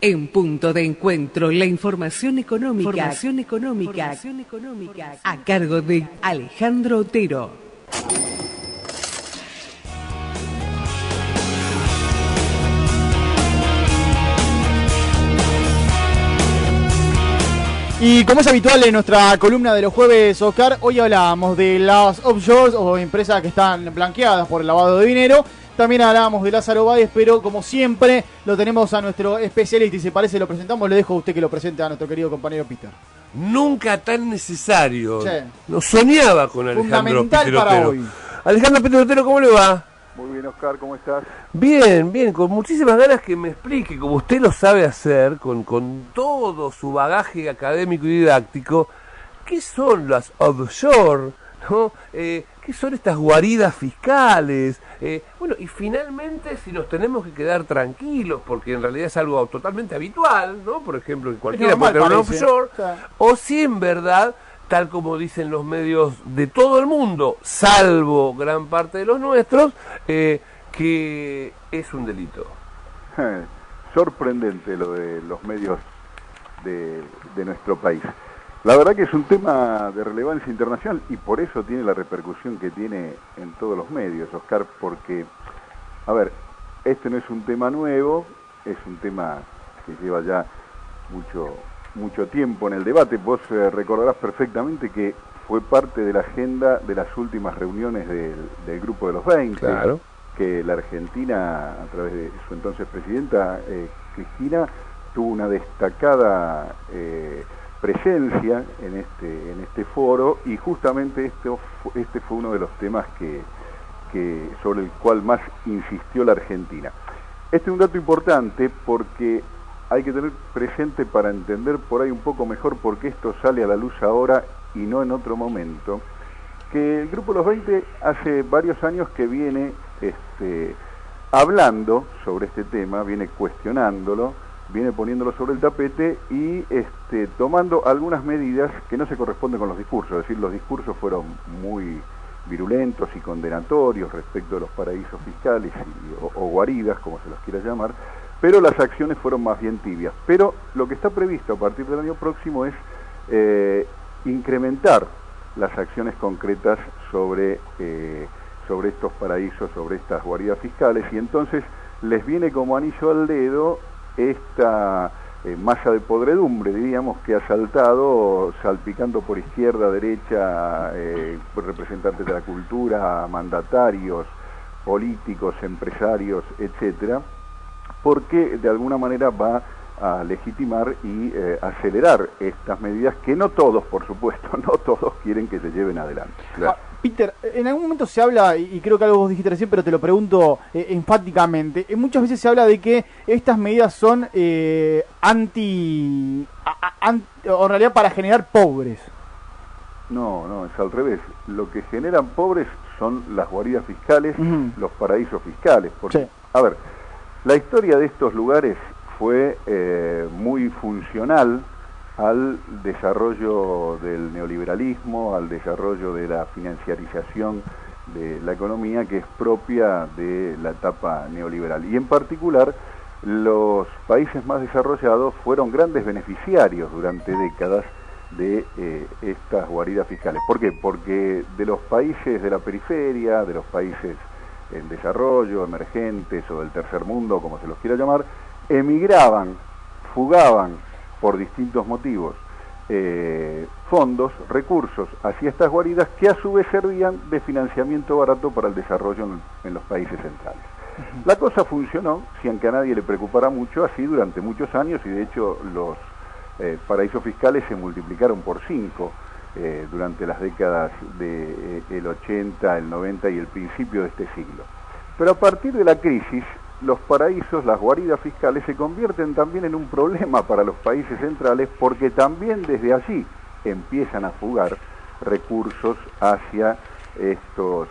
En Punto de Encuentro, la información económica, a cargo de Alejandro Otero. Y como es habitual en nuestra columna de los jueves, Oscar, hoy hablábamos de las offshores o empresas que están blanqueadas por el lavado de dinero. También hablábamos de Lázaro Báez, pero como siempre lo tenemos a nuestro especialista y si parece lo presentamos. Le dejo a usted que lo presente a nuestro querido compañero Peter. Nunca tan necesario. Sí. No soñaba con Alejandro Fundamental para Otero. hoy. Alejandro Peter Otero, ¿cómo le va? Muy bien, Oscar, ¿cómo estás? Bien, bien, con muchísimas ganas que me explique, como usted lo sabe hacer, con todo su bagaje académico y didáctico, ¿qué son las offshore? ¿No? ¿Qué son estas guaridas fiscales? Bueno, y finalmente si nos tenemos que quedar tranquilos, porque en realidad es algo totalmente habitual, ¿no? Por ejemplo, que cualquiera puede tener un offshore, o si en verdad, tal como dicen los medios de todo el mundo, salvo gran parte de los nuestros, que es un delito. Sorprendente lo de los medios de nuestro país. La verdad que es un tema de relevancia internacional y por eso tiene la repercusión que tiene en todos los medios, Oscar, porque, a ver, este no es un tema nuevo, es un tema que lleva ya mucho tiempo en el debate. Vos recordarás perfectamente que fue parte de la agenda de las últimas reuniones del Grupo de los 20, claro, que la Argentina, a través de su entonces presidenta, Cristina, tuvo una destacada presencia en este foro, y justamente este fue uno de los temas que sobre el cual más insistió la Argentina. Este es un dato importante porque hay que tener presente para entender por ahí un poco mejor por qué esto sale a la luz ahora y no en otro momento, que el Grupo de los 20 hace varios años que viene hablando sobre este tema, viene cuestionándolo, viene poniéndolo sobre el tapete y tomando algunas medidas que no se corresponden con los discursos. Es decir, los discursos fueron muy virulentos y condenatorios respecto de los paraísos fiscales o guaridas, como se los quiera llamar, pero las acciones fueron más bien tibias. Pero lo que está previsto a partir del año próximo es incrementar las acciones concretas sobre estos paraísos, sobre estas guaridas fiscales, y entonces les viene como anillo al dedo esta masa de podredumbre, diríamos, que ha saltado salpicando por izquierda, derecha, representantes de la cultura, mandatarios, políticos, empresarios, etcétera, porque de alguna manera va a legitimar y acelerar estas medidas que no todos, por supuesto, no todos quieren que se lleven adelante. Claro. Peter, en algún momento se habla, y creo que algo vos dijiste recién, pero te lo pregunto enfáticamente, muchas veces se habla de que estas medidas son o en realidad para generar pobres. No, es al revés. Lo que generan pobres son las guaridas fiscales, los paraísos fiscales. Porque, sí. A ver, la historia de estos lugares fue muy funcional al desarrollo del neoliberalismo, al desarrollo de la financiarización de la economía que es propia de la etapa neoliberal. Y en particular, los países más desarrollados fueron grandes beneficiarios durante décadas de estas guaridas fiscales. ¿Por qué? Porque de los países de la periferia, de los países en desarrollo, emergentes o del tercer mundo, como se los quiera llamar, emigraban, fugaban por distintos motivos fondos, recursos hacia estas guaridas que a su vez servían de financiamiento barato para el desarrollo en los países centrales. La cosa funcionó, sin que a nadie le preocupara mucho, así durante muchos años, y de hecho los paraísos fiscales se multiplicaron por 5 durante las décadas del 80, el 90 y el principio de este siglo. Pero a partir de la crisis, los paraísos, las guaridas fiscales, se convierten también en un problema para los países centrales, porque también desde allí empiezan a fugar recursos hacia estos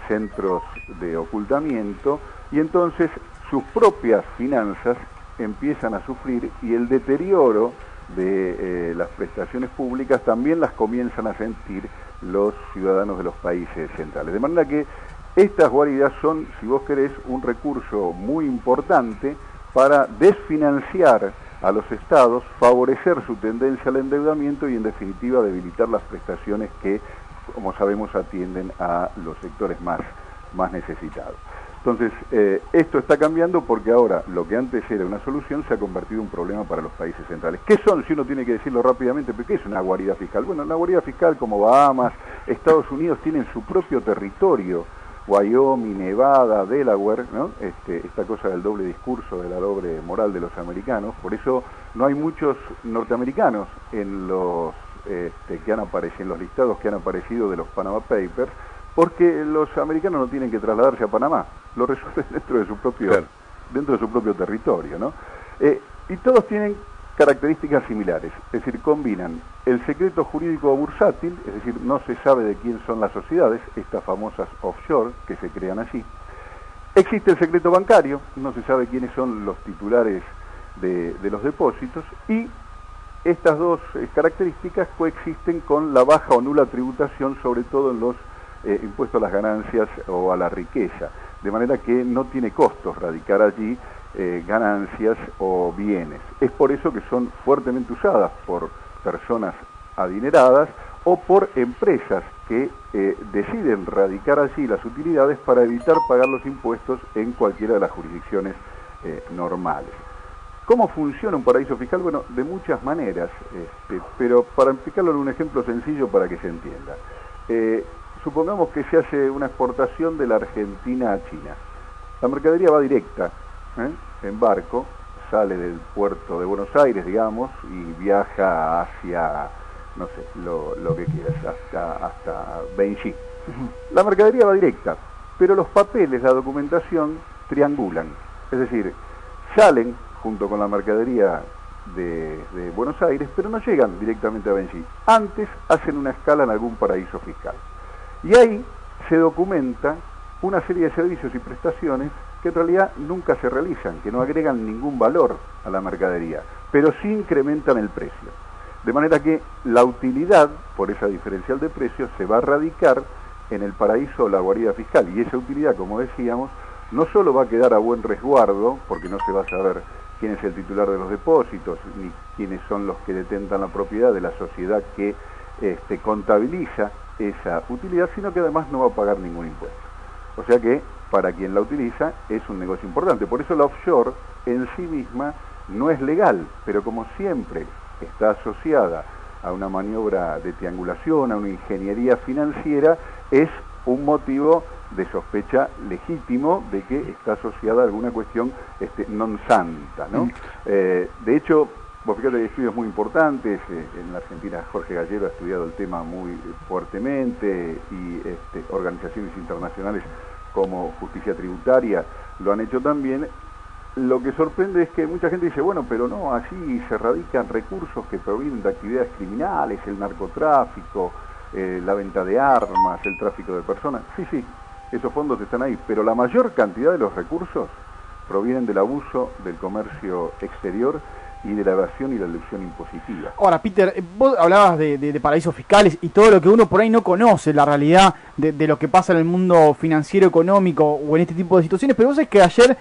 centros de ocultamiento, y entonces sus propias finanzas empiezan a sufrir, y el deterioro de las prestaciones públicas también las comienzan a sentir los ciudadanos de los países centrales. De manera que estas guaridas son, si vos querés, un recurso muy importante para desfinanciar a los estados, favorecer su tendencia al endeudamiento y en definitiva debilitar las prestaciones que, como sabemos, atienden a los sectores más necesitados. Entonces, esto está cambiando porque ahora lo que antes era una solución se ha convertido en un problema para los países centrales. ¿Qué son, si uno tiene que decirlo rápidamente, pero qué es una guarida fiscal? Bueno, una guarida fiscal como Bahamas, Estados Unidos tienen su propio territorio, Wyoming, Nevada, Delaware, ¿no? Esta cosa del doble discurso, de la doble moral de los americanos. Por eso no hay muchos norteamericanos en los que han aparecido, en los listados que han aparecido de los Panama Papers, porque los americanos no tienen que trasladarse a Panamá, lo resuelven dentro de su propio territorio, ¿no? Y todos tienen características similares, es decir, combinan el secreto jurídico bursátil, es decir, no se sabe de quién son las sociedades, estas famosas offshore que se crean allí. Existe el secreto bancario, no se sabe quiénes son los titulares de los depósitos, y estas dos características coexisten con la baja o nula tributación, sobre todo en los impuestos a las ganancias o a la riqueza, de manera que no tiene costos radicar allí ganancias o bienes. Es por eso que son fuertemente usadas por personas adineradas o por empresas que deciden radicar allí las utilidades para evitar pagar los impuestos en cualquiera de las jurisdicciones normales. ¿Cómo funciona un paraíso fiscal? Bueno, de muchas maneras, pero para explicarlo en un ejemplo sencillo para que se entienda. Supongamos que se hace una exportación de la Argentina a China. La mercadería va directa, en barco, sale del puerto de Buenos Aires, digamos, y viaja hacia, no sé, lo que quieras, hasta Beijing. La mercadería va directa, pero los papeles, la documentación, triangulan. Es decir, salen junto con la mercadería de Buenos Aires, pero no llegan directamente a Beijing. Antes hacen una escala en algún paraíso fiscal. Y ahí se documenta una serie de servicios y prestaciones que en realidad nunca se realizan, que no agregan ningún valor a la mercadería, pero sí incrementan el precio. De manera que la utilidad, por esa diferencial de precios, se va a radicar en el paraíso o la guarida fiscal. Y esa utilidad, como decíamos, no solo va a quedar a buen resguardo, porque no se va a saber quién es el titular de los depósitos, ni quiénes son los que detentan la propiedad de la sociedad que contabiliza esa utilidad, sino que además no va a pagar ningún impuesto. O sea que para quien la utiliza es un negocio importante. Por eso la offshore en sí misma no es legal, pero como siempre está asociada a una maniobra de triangulación, a una ingeniería financiera, es un motivo de sospecha legítimo de que está asociada a alguna cuestión non santa, ¿no? De hecho, vos fíjate, hay estudios muy importantes, en la Argentina Jorge Gallero ha estudiado el tema muy fuertemente, y organizaciones internacionales como Justicia Tributaria lo han hecho también. Lo que sorprende es que mucha gente dice, bueno, pero no, allí se radican recursos que provienen de actividades criminales, el narcotráfico, la venta de armas, el tráfico de personas. Sí, esos fondos están ahí, pero la mayor cantidad de los recursos provienen del abuso del comercio exterior y de la evasión y la elusión impositiva. Ahora, Peter, vos hablabas de paraísos fiscales y todo lo que uno por ahí no conoce, la realidad de lo que pasa en el mundo financiero, económico o en este tipo de situaciones, pero vos sabés que ayer,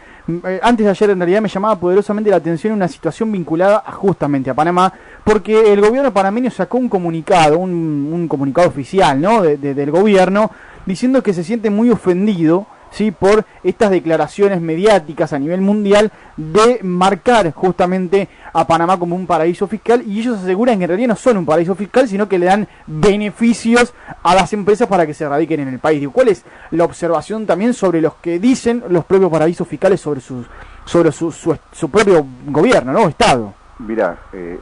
antes de ayer en realidad me llamaba poderosamente la atención una situación vinculada justamente a Panamá, porque el gobierno panameño sacó un comunicado, un comunicado oficial, ¿no?, del gobierno, diciendo que se siente muy ofendido, ¿sí?, por estas declaraciones mediáticas a nivel mundial de marcar justamente a Panamá como un paraíso fiscal, y ellos aseguran que en realidad no son un paraíso fiscal, sino que le dan beneficios a las empresas para que se radiquen en el país. Digo, ¿cuál es la observación también sobre los que dicen los propios paraísos fiscales sobre su propio gobierno, ¿no?, Estado? Mirá,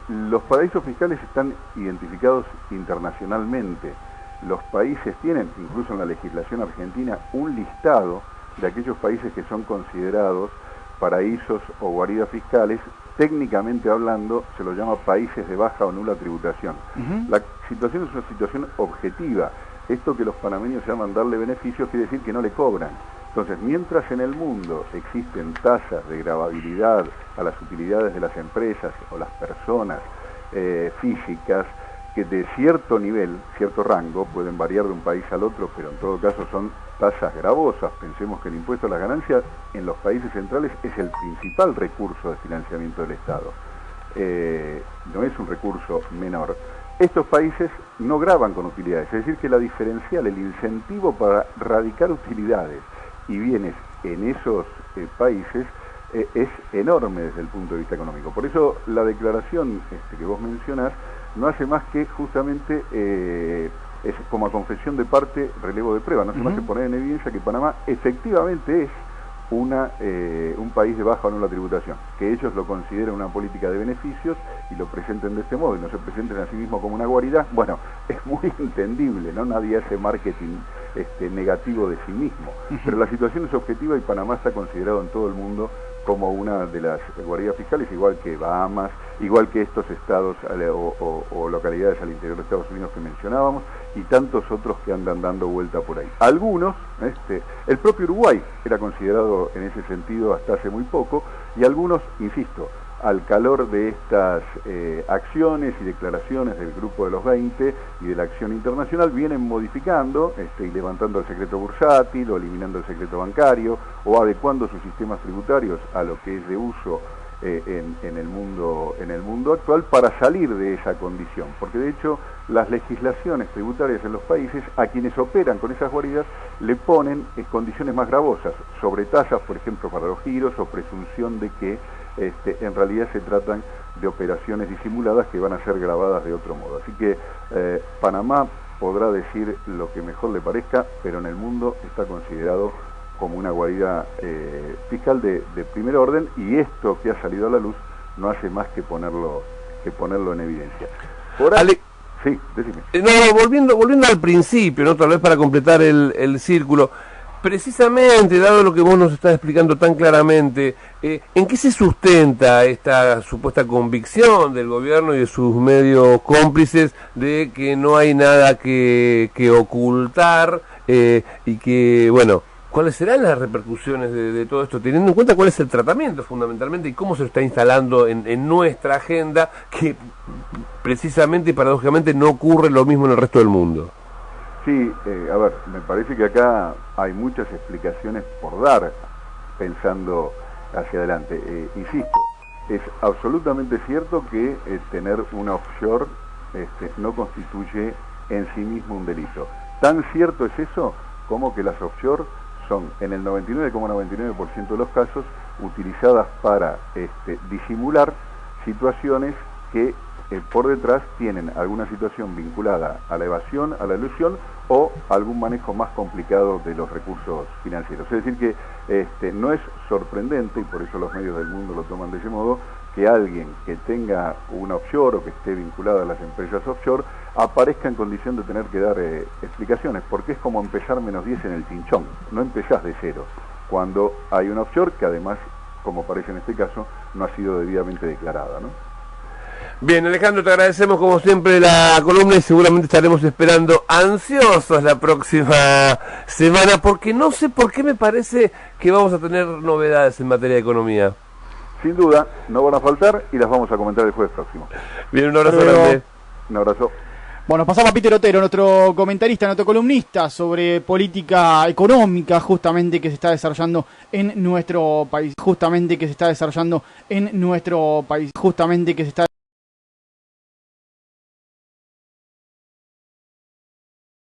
los paraísos fiscales están identificados internacionalmente. Los países tienen, incluso en la legislación argentina, un listado de aquellos países que son considerados paraísos o guaridas fiscales. Técnicamente hablando, se los llama países de baja o nula tributación. La situación es una situación objetiva. Esto que los panameños llaman darle beneficios quiere decir que no le cobran. Entonces, mientras en el mundo existen tasas de gravabilidad a las utilidades de las empresas o las personas físicas que de cierto nivel, cierto rango, pueden variar de un país al otro, pero en todo caso son tasas gravosas. Pensemos que el impuesto a las ganancias en los países centrales es el principal recurso de financiamiento del Estado. No es un recurso menor. Estos países no gravan con utilidades, es decir que la diferencial, el incentivo para radicar utilidades y bienes en esos países es enorme desde el punto de vista económico. Por eso la declaración que vos mencionás no hace más que justamente, es como a confesión de parte, relevo de prueba, no hace más que poner en evidencia que Panamá efectivamente es un país de baja o nula tributación, que ellos lo consideran una política de beneficios y lo presenten de este modo y no se presenten a sí mismos como una guarida. Bueno, es muy entendible, ¿no? Nadie hace marketing negativo de sí mismo, pero la situación es objetiva y Panamá está considerado en todo el mundo como una de las guaridas fiscales, igual que Bahamas, igual que estos estados o localidades al interior de Estados Unidos que mencionábamos, y tantos otros que andan dando vuelta por ahí. Algunos, el propio Uruguay era considerado en ese sentido hasta hace muy poco, y algunos, insisto, al calor de estas acciones y declaraciones del Grupo de los 20 y de la acción internacional, vienen modificando y levantando el secreto bursátil o eliminando el secreto bancario o adecuando sus sistemas tributarios a lo que es de uso en el mundo actual para salir de esa condición, porque de hecho las legislaciones tributarias en los países a quienes operan con esas guaridas le ponen condiciones más gravosas, sobre tasas, por ejemplo, para los giros o presunción de que en realidad se tratan de operaciones disimuladas que van a ser grabadas de otro modo. Así que Panamá podrá decir lo que mejor le parezca, pero en el mundo está considerado como una guarida fiscal de primer orden, y esto que ha salido a la luz no hace más que ponerlo en evidencia. Por ahí, sí, decime. No, volviendo al principio, ¿no? Tal vez para completar el círculo. Precisamente, dado lo que vos nos estás explicando tan claramente, ¿en qué se sustenta esta supuesta convicción del gobierno y de sus medios cómplices de que no hay nada que ocultar y que, bueno, cuáles serán las repercusiones de todo esto, teniendo en cuenta cuál es el tratamiento fundamentalmente y cómo se está instalando en nuestra agenda, que precisamente y paradójicamente no ocurre lo mismo en el resto del mundo? Sí, a ver, me parece que acá hay muchas explicaciones por dar, pensando hacia adelante. Insisto, es absolutamente cierto que tener una offshore no constituye en sí mismo un delito. Tan cierto es eso como que las offshore son, en el 99,99% de los casos, utilizadas para disimular situaciones que por detrás tienen alguna situación vinculada a la evasión, a la elusión o algún manejo más complicado de los recursos financieros. Es decir que no es sorprendente, y por eso los medios del mundo lo toman de ese modo, que alguien que tenga una offshore o que esté vinculado a las empresas offshore aparezca en condición de tener que dar explicaciones, porque es como empezar menos 10 en el chinchón, no empezás de cero, cuando hay una offshore que además, como parece en este caso, no ha sido debidamente declarada, ¿no? Bien, Alejandro, te agradecemos como siempre la columna y seguramente estaremos esperando ansiosos la próxima semana, porque no sé por qué me parece que vamos a tener novedades en materia de economía. Sin duda, no van a faltar y las vamos a comentar el jueves próximo. Bien, un abrazo grande. Un abrazo. Bueno, pasamos a Peter Otero, nuestro comentarista, nuestro columnista sobre política económica justamente que se está desarrollando en nuestro país, justamente que se está